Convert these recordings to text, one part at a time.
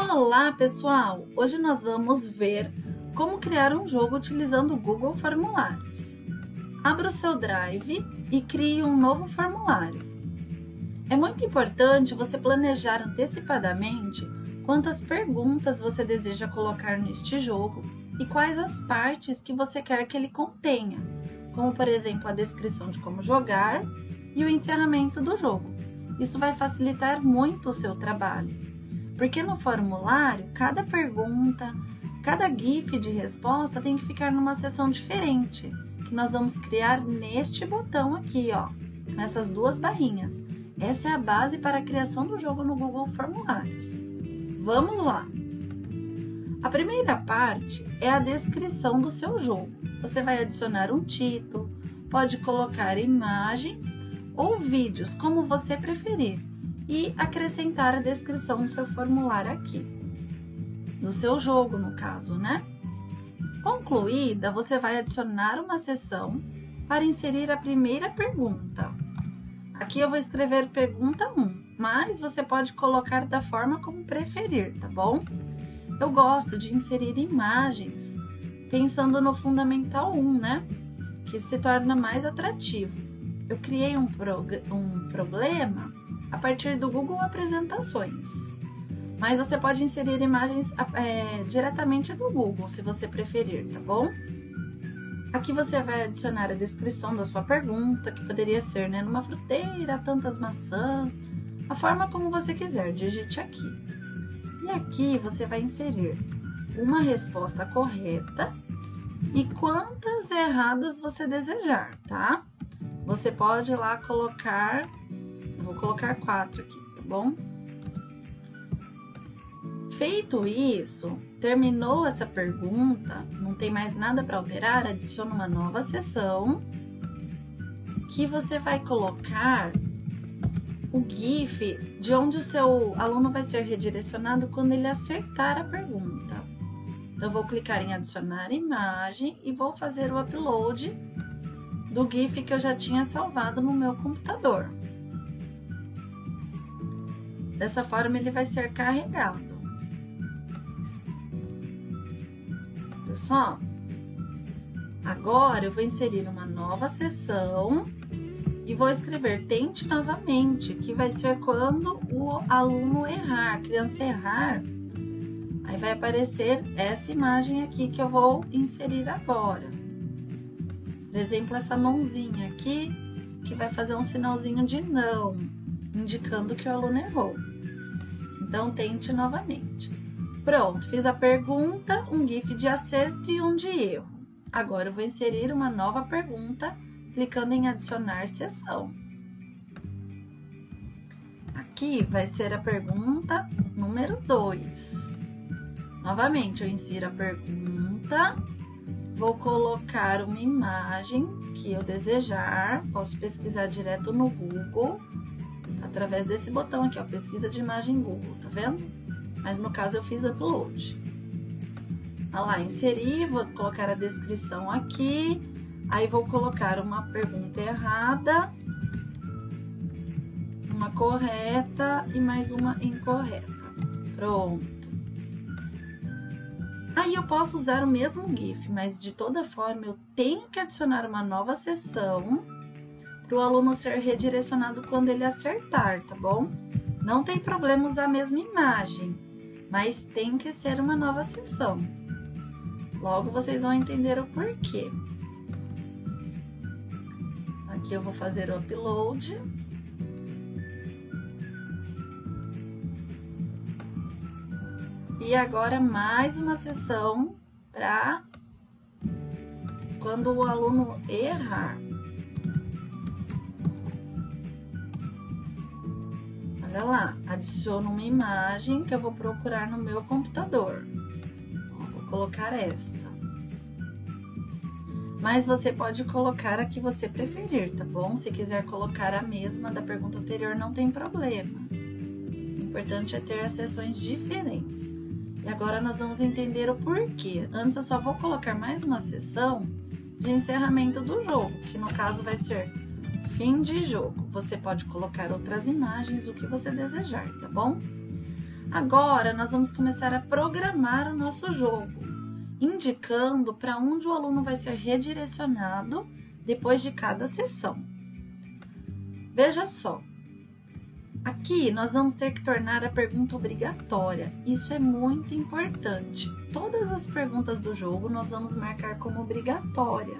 Olá, pessoal! Hoje nós vamos ver como criar um jogo utilizando o Google Formulários. Abra o seu Drive e crie um novo formulário. É muito importante você planejar antecipadamente quantas perguntas você deseja colocar neste jogo e quais as partes que você quer que ele contenha, como por exemplo a descrição de como jogar e o encerramento do jogo. Isso vai facilitar muito o seu trabalho, porque no formulário, cada pergunta, cada GIF de resposta tem que ficar numa seção diferente, que nós vamos criar neste botão aqui, ó, com essas duas barrinhas. Essa é a base para a criação do jogo no Google Formulários. Vamos lá! A primeira parte é a descrição do seu jogo. Você vai adicionar um título, pode colocar imagens ou vídeos, como você preferir, e acrescentar a descrição do seu formulário aqui, do seu jogo, no caso, né? Concluída, você vai adicionar uma seção para inserir a primeira pergunta. Aqui eu vou escrever pergunta 1, mas você pode colocar da forma como preferir, tá bom? Eu gosto de inserir imagens, pensando no Fundamental 1, né? Que se torna mais atrativo. Eu criei um problema a partir do Google Apresentações, mas você pode inserir imagens diretamente do Google, se você preferir, tá bom? Aqui você vai adicionar a descrição da sua pergunta, que poderia ser, né, numa fruteira, tantas maçãs, a forma como você quiser, digite aqui. E aqui você vai inserir uma resposta correta e quantas erradas você desejar, tá? Você pode lá colocar, eu vou colocar 4 aqui, tá bom? Feito isso, terminou essa pergunta, não tem mais nada para alterar, adiciona uma nova seção que você vai colocar o GIF de onde o seu aluno vai ser redirecionado quando ele acertar a pergunta. Então, eu vou clicar em adicionar imagem e vou fazer o upload do GIF que eu já tinha salvado no meu computador. Dessa forma, ele vai ser carregado. Pessoal, agora eu vou inserir uma nova seção e vou escrever tente novamente, que vai ser quando o aluno errar, a criança errar, aí vai aparecer essa imagem aqui que eu vou inserir agora. Por exemplo, essa mãozinha aqui, que vai fazer um sinalzinho de não, indicando que o aluno errou. Então, tente novamente. Pronto, fiz a pergunta, um GIF de acerto e um de erro. Agora eu vou inserir uma nova pergunta, clicando em adicionar seção. Aqui vai ser a pergunta número 2. Novamente, eu insiro a pergunta, vou colocar uma imagem que eu desejar, posso pesquisar direto no Google, através desse botão aqui, ó, pesquisa de imagem Google, tá vendo? Mas no caso eu fiz upload. Olha lá, inseri, vou colocar a descrição aqui, aí vou colocar uma pergunta errada, uma correta e mais uma incorreta. Pronto. Aí eu posso usar o mesmo GIF, mas de toda forma eu tenho que adicionar uma nova seção para o aluno ser redirecionado quando ele acertar, tá bom? Não tem problema usar a mesma imagem, mas tem que ser uma nova seção. Logo vocês vão entender o porquê. Aqui eu vou fazer o upload. E agora mais uma seção para quando o aluno errar. Olha lá, adiciono uma imagem que eu vou procurar no meu computador. Vou colocar esta. Mas você pode colocar a que você preferir, tá bom? Se quiser colocar a mesma da pergunta anterior, não tem problema. O importante é ter as seções diferentes. E agora nós vamos entender o porquê. Antes eu só vou colocar mais uma sessão de encerramento do jogo, que no caso vai ser fim de jogo. Você pode colocar outras imagens, o que você desejar, tá bom? Agora nós vamos começar a programar o nosso jogo, indicando para onde o aluno vai ser redirecionado depois de cada sessão. Veja só, aqui nós vamos ter que tornar a pergunta obrigatória. Isso é muito importante. Todas as perguntas do jogo nós vamos marcar como obrigatória.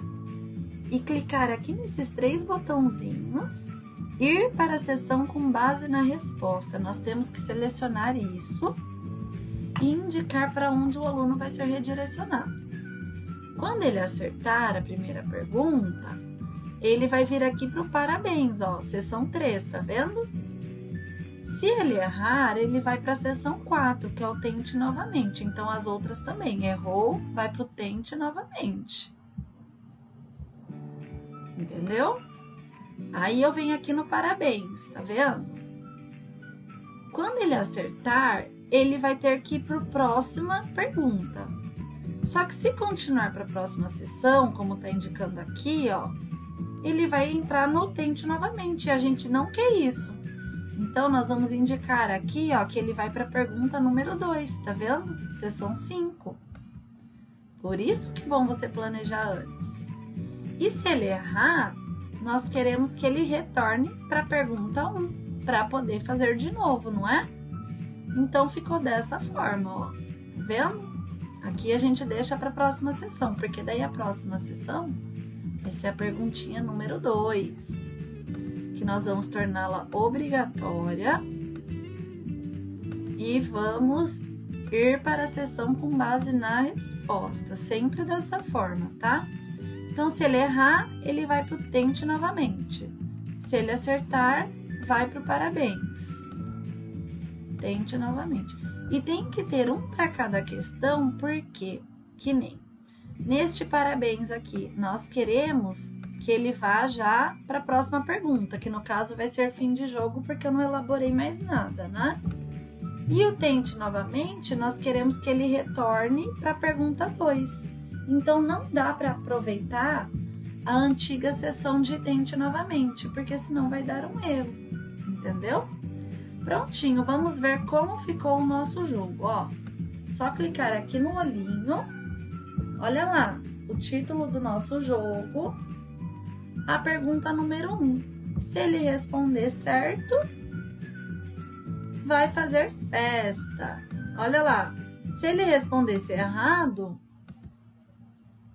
E clicar aqui nesses 3 botãozinhos, ir para a sessão com base na resposta. Nós temos que selecionar isso e indicar para onde o aluno vai ser redirecionado. Quando ele acertar a primeira pergunta, ele vai vir aqui para o parabéns, ó, sessão 3, tá vendo? Se ele errar, ele vai para a sessão 4, que é o tente novamente. Então, as outras também. Errou, vai para o tente novamente. Entendeu? Aí eu venho aqui no parabéns, tá vendo? Quando ele acertar, ele vai ter que ir para a próxima pergunta. Só que se continuar para a próxima sessão, como tá indicando aqui, ó, ele vai entrar no tente novamente. E a gente não quer isso. Então, nós vamos indicar aqui, ó, que ele vai para a pergunta número 2, tá vendo? Sessão 5. Por isso que é bom você planejar antes. E se ele errar, nós queremos que ele retorne para a pergunta 1, para poder fazer de novo, não é? Então, ficou dessa forma, ó. Tá vendo? Aqui a gente deixa para a próxima sessão, porque daí a próxima sessão vai ser a perguntinha número 2, que nós vamos torná-la obrigatória e vamos ir para a sessão com base na resposta, sempre dessa forma, tá? Então, se ele errar, ele vai para o tente novamente. Se ele acertar, vai para o parabéns. Tente novamente. E tem que ter um para cada questão, porque, que nem neste parabéns aqui, nós queremos que ele vá já para a próxima pergunta, que no caso vai ser fim de jogo, porque eu não elaborei mais nada, né? E o tente novamente, nós queremos que ele retorne para a pergunta 2. Então, não dá para aproveitar a antiga sessão de tente novamente, porque senão vai dar um erro, entendeu? Prontinho, vamos ver como ficou o nosso jogo, ó. Só clicar aqui no olhinho, olha lá, o título do nosso jogo, a pergunta número 1. Se ele responder certo, vai fazer festa. Olha lá, se ele respondesse errado,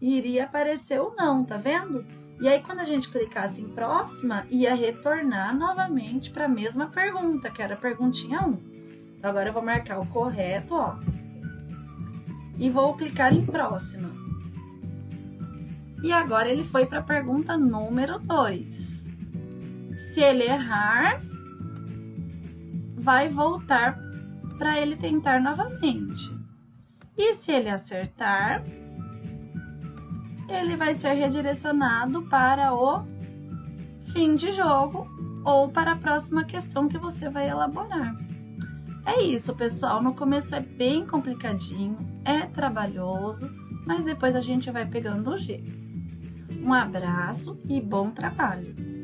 iria aparecer o não, tá vendo? E aí, quando a gente clicasse em próxima, ia retornar novamente para a mesma pergunta, que era a perguntinha 1. Então, agora eu vou marcar o correto, ó. E vou clicar em próxima. E agora ele foi para a pergunta número 2. Se ele errar, vai voltar para ele tentar novamente. E se ele acertar, ele vai ser redirecionado para o fim de jogo ou para a próxima questão que você vai elaborar. É isso, pessoal. No começo é bem complicadinho, é trabalhoso, mas depois a gente vai pegando o jeito. Um abraço e bom trabalho!